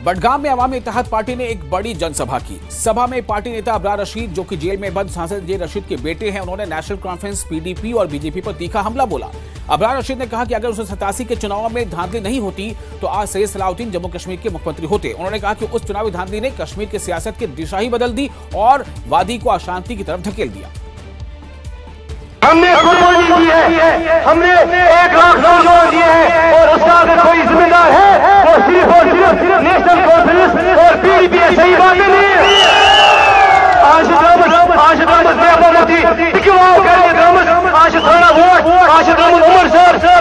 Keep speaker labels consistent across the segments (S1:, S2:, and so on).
S1: बडगाम में अवामी इत्तेहाद पार्टी ने एक बड़ी जनसभा की। सभा में पार्टी नेता अबरार रशीद, जो कि जेल में बंद सांसद जे रशीद के बेटे हैं, उन्होंने नेशनल कॉन्फ्रेंस, पीडीपी और बीजेपी पर तीखा हमला बोला। अबरार रशीद ने कहा कि अगर 1987 के चुनाव में धांधली नहीं होती तो आज सैयद सलाउद्दीन जम्मू कश्मीर के मुख्यमंत्री होते। उन्होंने कहा कि उस चुनावी धांधली ने कश्मीर की सियासत की दिशा ही बदल दी और वादी को अशांति की तरफ धकेल दिया।
S2: हमने कुर्बानी दी है, हमने 1 लाख नौजवान दिए हैं और उसका अगर कोई जिम्मेदार है वो सिर्फ और सिर्फ नेशनल कॉन्फ्रेंस और पीडीपी है। सही बात नहीं है। आज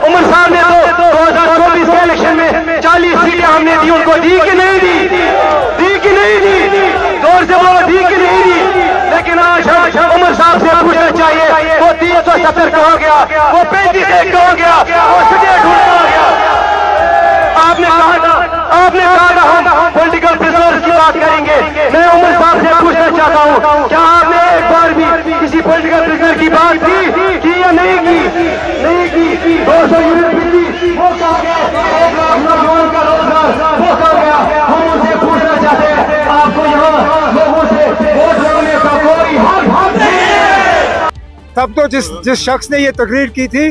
S2: उमर साहब ने तो 2024 के इलेक्शन में 40 सीटें हमने दी, उनको दी कि नहीं दी? दी कि नहीं दी? जोर से बोलो, दी कि नहीं दी? लेकिन आज उमर साहब से पूछना चाहिए, वो 370 कहाँ गया, वो 35 कहाँ गया, वो स्टेट कहाँ गया? आपने कहा था हम पॉलिटिकल प्रिजनर्स की बात करेंगे। मैं उमर साहब से पूछना चाहता हूँ, क्या आपने एक बार भी किसी पॉलिटिकल प्रिजनर की बात की या नहीं की? नहीं की। 200 यूनिट बिजली वो कहाँ गया? 1 लाख नौजवान का रोजगार वो कहाँ गया? हम उनसे पूछना चाहते हैं, आपको यहाँ लोगों से वोट मांगने का कोई हक नहीं है।
S3: तब तो जिस शख्स ने ये तकरीर की थी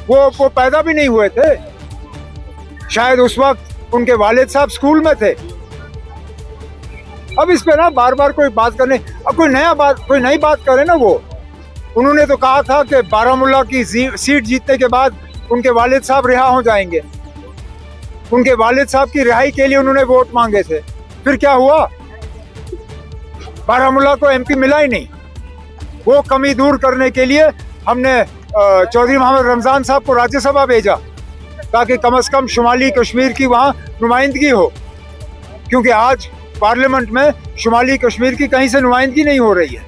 S3: वो पैदा भी नहीं हुए थे। शायद उस वक्त उनके वालिद साहब स्कूल में थे। अब इस पे ना बार बार कोई बात करने, अब कोई नई बात करे ना। वो उन्होंने तो कहा था कि बारामूला की सीट जीतने के बाद उनके वालिद साहब रिहा हो जाएंगे। उनके वालिद साहब की रिहाई के लिए उन्होंने वोट मांगे थे। फिर क्या हुआ? बारामूला को एमपी मिला ही नहीं। वो कमी दूर करने के लिए हमने चौधरी मोहम्मद रमजान साहब को राज्यसभा भेजा ताकि कम से कम शुमाली कश्मीर की वहाँ नुमाइंदगी हो, क्योंकि आज पार्लियामेंट में शुमाली कश्मीर की कहीं से नुमाइंदगी नहीं हो रही है।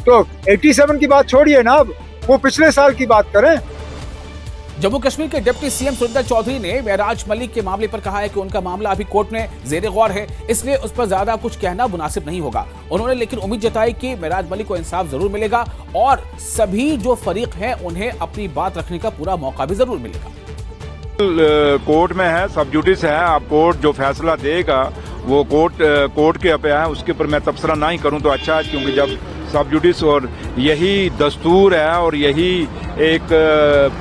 S3: तो 87 की बात छोड़िए ना, अब वो पिछले साल की बात करें।
S1: जम्मू कश्मीर के डिप्टी सीएम सुरिंदर चौधरी ने मेराज मलिक के मामले पर कहा है कि उनका मामला अभी कोर्ट में जेर गौर है, इसलिए उस पर ज्यादा कुछ कहना मुनासिब नहीं होगा। उन्होंने लेकिन उम्मीद जताई कि मेराज मलिक को इंसाफ जरूर मिलेगा और सभी जो फरीक हैं उन्हें अपनी बात रखने का पूरा मौका भी जरूर मिलेगा।
S4: कोर्ट में है, सब जुडिस है। अब कोर्ट जो फैसला देगा वो कोर्ट के पे है, उसके ऊपर मैं तबसरा ना ही करूं तो अच्छा है, क्योंकि जब सब जुडिस और यही दस्तूर है और यही एक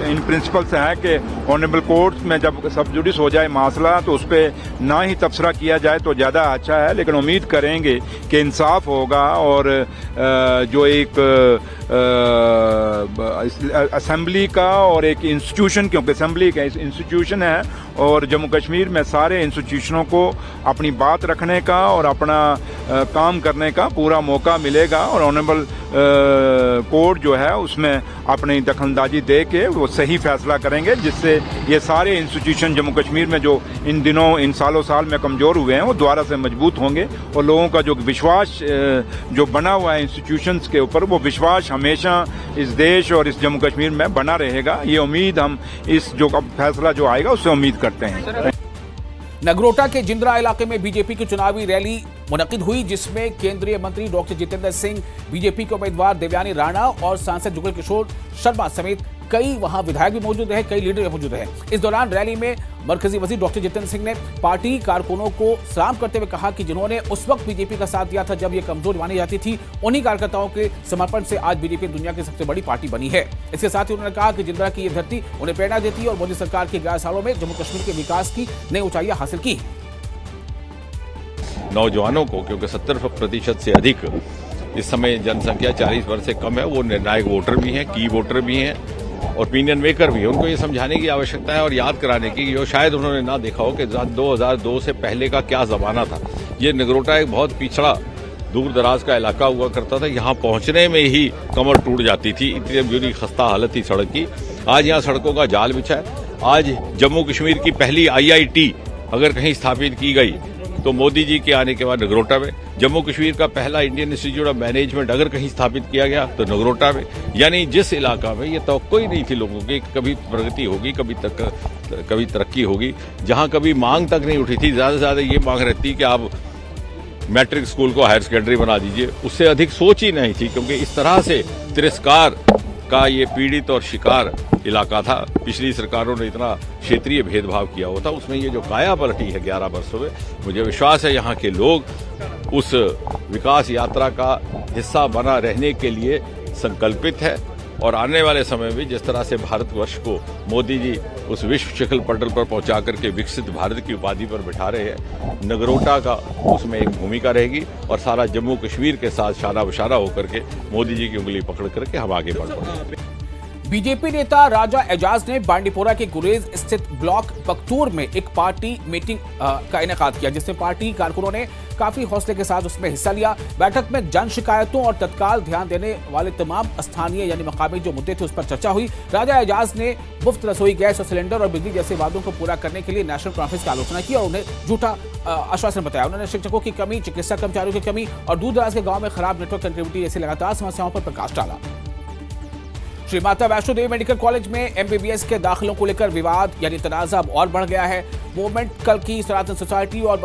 S4: इन प्रिंसिपल्स है कि ऑनरेबल कोर्ट में जब सब जुडिस हो जाए मामला तो उस पर ना ही तबसरा किया जाए तो ज़्यादा अच्छा है। लेकिन उम्मीद करेंगे कि इंसाफ होगा और जो एक असेंबली का और एक इंस्टीट्यूशन, क्योंकि असेंबली का इंस्टीट्यूशन है और जम्मू कश्मीर में सारे इंस्टीट्यूशनों को अपनी बात रखने का और अपना काम करने का पूरा मौका मिलेगा और ऑनरेबल कोर्ट जो है उसमें अपनी दखलंदाजी दे के वो सही फैसला करेंगे, जिससे ये सारे इंस्टीट्यूशन जम्मू कश्मीर में जो इन दिनों इन सालों साल में कमज़ोर हुए हैं वो दोबारा से मजबूत होंगे और लोगों का जो विश्वास जो बना हुआ है इंस्टीट्यूशंस के ऊपर, वो विश्वास हमेशा इस देश और इस जम्मू कश्मीर में बना रहेगा। ये उम्मीद हम इस जो फैसला जो आएगा उससे उम्मीद करते हैं।
S1: नगरोटा के जिंद्रा इलाके में बीजेपी की चुनावी रैली मुनक्किद हुई, जिसमें केंद्रीय मंत्री डॉक्टर जितेंद्र सिंह, बीजेपी के उम्मीदवार देवयानी राणा और सांसद जुगल किशोर शर्मा समेत कई वहां विधायक भी मौजूद रहे, कई लीडर भी मौजूद रहे। इस दौरान रैली में मरकजी वजीर डॉक्टर जितेंद्र सिंह ने पार्टी कारकुनों को सलाम करते हुए कहा कि जिन्होंने उस वक्त बीजेपी का साथ दिया था जब ये कमजोर मानी जाती थी, उन्हीं कार्यकर्ताओं के समर्पण से आज बीजेपी दुनिया की सबसे बड़ी पार्टी बनी है। इसके साथ ही उन्होंने कहा कि जिंद्रा की ये धरती उन्हें प्रेरणा देती है और मोदी सरकार के 11 सालों में जम्मू कश्मीर के विकास की नई ऊंचाइयां हासिल की।
S5: नौजवानों को, क्योंकि 70% से अधिक इस समय जनसंख्या 40 वर्ष से कम है, वो निर्णायक वोटर भी हैं, की वोटर भी हैं और ओपिनियन मेकर भी है। उनको ये समझाने की आवश्यकता है और याद कराने की, जो शायद उन्होंने ना देखा हो कि 2002 से पहले का क्या ज़माना था। ये नगरोटा एक बहुत पिछड़ा दूर दराज का इलाका हुआ करता था। यहाँ पहुँचने में ही कमर टूट जाती थी, इतनी बुरी खस्ता हालत थी सड़क की। आज यहाँ सड़कों का जाल बिछा है। आज जम्मू कश्मीर की पहली IIT अगर कहीं स्थापित की गई तो मोदी जी के आने के बाद नगरोटा में। जम्मू कश्मीर का पहला इंडियन इंस्टीट्यूट ऑफ मैनेजमेंट अगर कहीं स्थापित किया गया तो नगरोटा में। यानी जिस इलाका में ये तवक्को ही नहीं थी लोगों की कभी प्रगति होगी, कभी तरक्की होगी, जहां कभी मांग तक नहीं उठी थी, ज़्यादा से ज़्यादा ये मांग रहती कि आप मैट्रिक स्कूल को हायर सेकेंडरी बना दीजिए, उससे अधिक सोच ही नहीं थी। क्योंकि इस तरह से तिरस्कार का ये पीड़ित और शिकार इलाका था। पिछली सरकारों ने इतना क्षेत्रीय भेदभाव किया हुआ था, उसमें ये जो काया पलटी है 11 वर्षों में, मुझे विश्वास है यहाँ के लोग उस विकास यात्रा का हिस्सा बना रहने के लिए संकल्पित है। और आने वाले समय में जिस तरह से भारतवर्ष को मोदी जी उस विश्व शिखर पटल पर पहुंचा करके विकसित भारत की उपाधि पर बिठा रहे हैं, नगरोटा का उसमें एक भूमिका रहेगी और सारा जम्मू कश्मीर के साथ शाना बशाना होकर के मोदी जी की उंगली पकड़ करके हम आगे बढ़ पाएंगे।
S1: बीजेपी नेता राजा एजाज ने बांडीपोरा के गुरेज स्थित ब्लॉक पख्तूर में एक पार्टी मीटिंग का इनेकाद किया, जिसमें पार्टी कारकुनों ने काफी हौसले के साथ उसमें हिस्सा लिया। बैठक में जन शिकायतों और तत्काल ध्यान देने वाले तमाम स्थानीय यानी मकामी जो मुद्दे थे उस पर चर्चा हुई। राजा एजाज ने मुफ्त रसोई गैस और सिलेंडर और बिजली जैसे वादों को पूरा करने के लिए नेशनल कॉन्फ्रेंस की आलोचना की और उन्हें झूठा आश्वासन बताया। उन्होंने शिक्षकों की कमी, चिकित्सा कर्मचारियों की कमी और दूर दराज के गाँव में खराब नेटवर्क कनेक्टिविटी जैसी लगातार समस्याओं पर प्रकाश डाला। श्री माता वैष्णो देवी मेडिकल कॉलेज में एमबीबीएस के दाखिलों को लेकर विवाद यानी तनाजा अब और बढ़ गया है। मूवमेंट कल की सनातन सोसाइटी और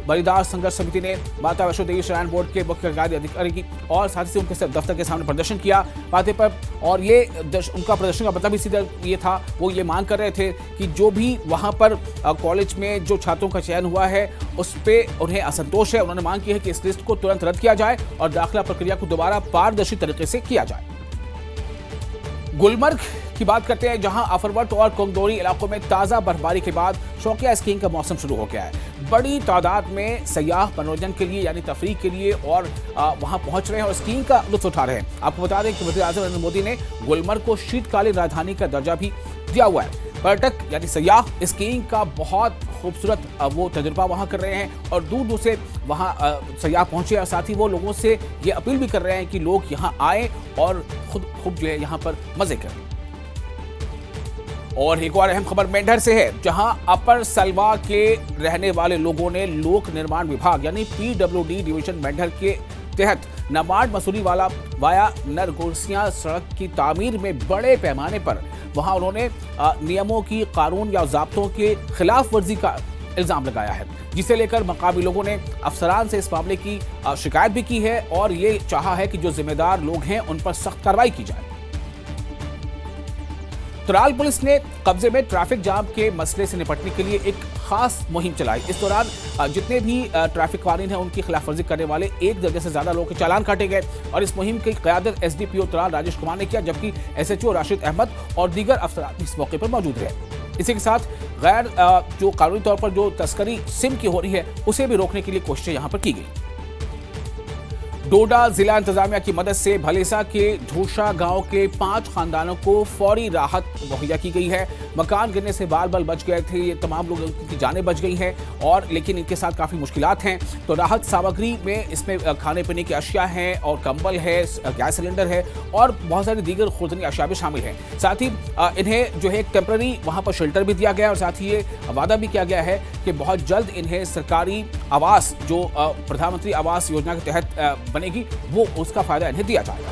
S1: बलिदार संघर्ष समिति ने माता वैष्णो देवी श्राइन बोर्ड के मुख्य कार्यकारी अधिकारी की और साथ ही उनके दफ्तर के सामने प्रदर्शन किया माथे पर। और ये उनका प्रदर्शन का मतलब ही सीधा ये था, वो ये मांग कर रहे थे कि जो भी वहां पर कॉलेज में जो छात्रों का चयन हुआ है उस पर उन्हें असंतोष है। उन्होंने मांग की है कि इस लिस्ट को तुरंत रद्द किया जाए और दाखिला प्रक्रिया को दोबारा पारदर्शी तरीके से किया जाए। गुलमर्ग की बात करते हैं, जहां अफरवट और कोंगदोरी इलाकों में ताजा बर्फबारी के बाद शौकिया स्कीइंग का मौसम शुरू हो गया है। बड़ी तादाद में सयाह मनोरंजन के लिए यानी तफरीह के लिए और वहां पहुंच रहे हैं और स्कीइंग का लुत्फ उठा रहे हैं। आपको बता दें कि वज़ीर-ए-आज़म नरेंद्र मोदी ने गुलमर्ग को शीतकालीन राजधानी का दर्जा भी दिया हुआ है। पर्यटक यानी सयाह स्कीइंग का बहुत खूबसूरत वो तजुर्बा वहां कर रहे हैं और दूर दूर से वहां सयाह पहुंचे और साथ ही वो लोगों से ये अपील भी कर रहे हैं कि लोग यहां आए और खुद जो है यहां पर मजे करें। और एक और अहम खबर मेंढर से है, जहां अपर सलवा के रहने वाले लोगों ने लोक निर्माण विभाग यानी पीडब्ल्यूडी डिवीजन मेंढर के तहत नमाड मसूरी वाला वाया नरगोसिया सड़क की तामीर में बड़े पैमाने पर वहां उन्होंने नियमों की, कानून या ज़ाब्तों के खिलाफ वर्जी का इल्जाम लगाया है, जिसे लेकर मकामी लोगों ने अफसरान से इस मामले की शिकायत भी की है और ये चाहा है कि जो जिम्मेदार लोग हैं उन पर सख्त कार्रवाई की जाए। त्राल पुलिस ने कब्जे में ट्रैफिक जाम के मसले से निपटने के लिए एक खास मुहिम चलाई। इस दौरान जितने भी ट्रैफिक कानून हैं उनकी खिलाफवर्जी करने वाले 1 दर्जन से ज्यादा लोगों के चालान काटे गए और इस मुहिम की क़यादत एसडीपीओ त्राल राजेश कुमार ने किया, जबकि एसएचओ राशिद अहमद और दीगर अफसरान इस मौके पर मौजूद रहे। इसी के साथ गैर जो कानूनी तौर पर जो तस्करी सिम की हो रही है उसे भी रोकने के लिए कोशिशें यहां पर की गई। डोडा जिला इंतजामिया की मदद से भलेसा के झोशा गांव के 5 खानदानों को फौरी राहत मुहैया की गई है। मकान गिरने से बाल बाल बच गए थे, ये तमाम लोगों की जानें बच गई हैं और लेकिन इनके साथ काफ़ी मुश्किलात हैं। तो राहत सामग्री में इसमें खाने पीने की अशिया हैं और कंबल है, गैस सिलेंडर है और बहुत सारी दीगर खुर्दनी अशिया भी शामिल हैं। साथ ही इन्हें जो है एक टेम्प्रेरी वहाँ पर शेल्टर भी दिया गया और साथ ही ये वादा भी किया गया है कि बहुत जल्द इन्हें सरकारी आवास जो प्रधानमंत्री आवास योजना के तहत बनेगी वो उसका फायदा इन्हें दिया जाएगा।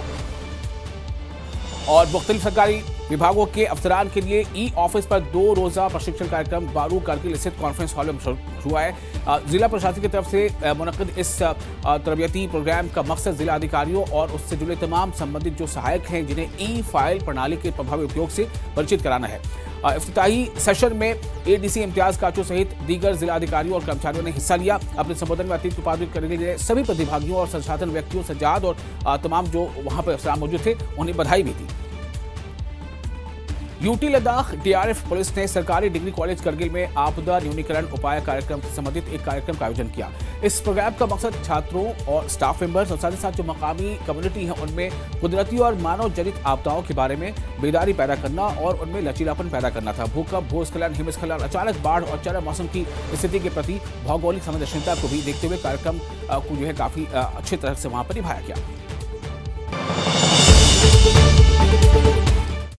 S1: और मुख्तलिफ सरकारी विभागों के अफसरान के लिए ई ऑफिस पर 2 रोजा प्रशिक्षण कार्यक्रम बारू कारगिल स्थित कॉन्फ्रेंस हॉल में हुआ है। जिला प्रशासन की तरफ से मुनक्किद इस तरबियती प्रोग्राम का मकसद जिला अधिकारियों और उससे जुड़े तमाम संबंधित जो सहायक हैं जिन्हें ई फाइल प्रणाली के प्रभावी उपयोग से परिचित कराना है। इफ्तिताही सेशन में एडीसी इम्तियाज काचू सहित दीगर जिला अधिकारियों और कर्मचारियों ने हिस्सा लिया। अपने संबोधन में अतीत उपाधि करने के लिए सभी प्रतिभागियों और संसाधन व्यक्तियों सज्जाद और तमाम जो वहां पर अफसरान मौजूद थे उन्हें बधाई भी दी। यूटी लद्दाख डीआरएफ पुलिस ने सरकारी डिग्री कॉलेज करगिल में आपदा न्यूनीकरण उपाय कार्यक्रम से संबंधित एक कार्यक्रम का आयोजन किया। इस प्रोग्राम का मकसद छात्रों और स्टाफ मेंबर्स और साथ ही साथ जो मकामी कम्युनिटी है उनमें कुदरती और मानव जनित आपदाओं के बारे में बेदारी पैदा करना और उनमें लचीलापन पैदा करना था। भूकंप, भूस्खलन, हिमस्खलन, अचानक बाढ़ और चरम मौसम की स्थिति के प्रति भौगोलिक संवेदनशीलता को भी देखते हुए कार्यक्रम को जो है काफी अच्छी तरह से वहां पर निभाया गया।